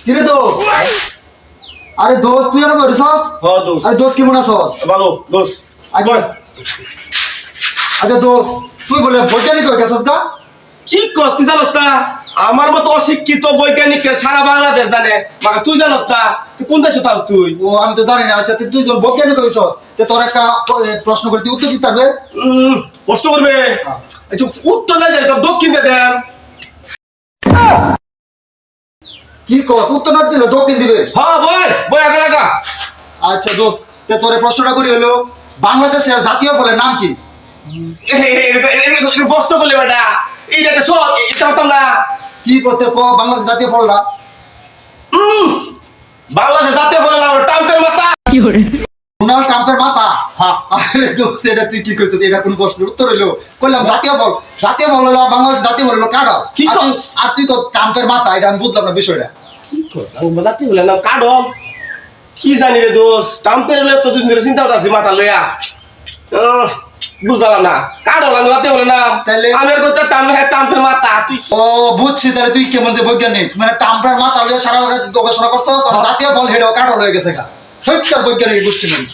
কিরে দোস্ত? আরে দোস্ত তুই আমার বলিসস? হ্যাঁ দোস্ত। আরে দোস্ত কেমন আছস? ভালো দোস্ত। আচ্ছা আচ্ছা দোস্ত তুই বলে বৈজ্ঞানিক হয়ে গেছস গা? কি কস তুই জানোস না? আমার মতো অশিক্ষিত বৈজ্ঞানিককে সারা বাংলাদেশ জানে, মাকে তুই জানোস না? তুই কোন দেশে থাকস তুই? ও আমি তো জানি না। আচ্ছা তুই দুইজন বৈজ্ঞানিক হয়েছস, যে তোর একটা প্রশ্ন করে তুই উত্তর দিতে পারবে? প্রশ্ন করবে? আচ্ছা উত্তর না জানি তোর দক্ষিণ দে দেন। কি কস? উত্তর না দিলে দক্ষিণ দিবে? হ্যাঁ বল বই আগে লাগা। আচ্ছা দোস্ত তোর প্রশ্নটা করি হলো, বাংলাদেশের জাতীয় ফলের নাম কি? প্রশ্ন করলে বেটা এইটা একটা সব এটা হতাম না। কি করতে ক বাংলাদেশ জাতীয় ফলটা? বাংলাদেশ জাতীয় বলে না টাউটের মাথা। ডোনাল্ড ট্রাম্পের মাথা? হ্যাঁ। আরে দোস্ত এটা তুই কি কইছিস? এটা কোন প্রশ্নের উত্তর হইলো? কইলাম জাতীয় ফল। জাতীয় ফল হলো বাংলাদেশ জাতীয় ফল হলো কাঁঠাল। কি কস? আর তুই তো ট্রাম্পের মাথা, এটা আমি বুঝলাম না বিষয়টা। কি কথা জাতীয় বলে নাম কাডম? কি জানি রে দোস্ত, টাউটের বলে তো দুদিন ধরে চিন্তা করতেছি মাথা লইয়া। বুঝলাম না কাডল আমি জাতীয় বলে নাম। তাইলে? আমি আর কইতে টাউটের মাথা তুই। ও বুঝছি, তাহলে তুই কেমন যে বৈজ্ঞানিক, মানে ট্রাম্পের মাথা লইয়া সারা জায়গায় গবেষণা করছস আর জাতীয় ফল হেডও কাঁঠাল হয়ে গেছে গা। সত্যি বৈজ্ঞানিক গোষ্ঠী নেই।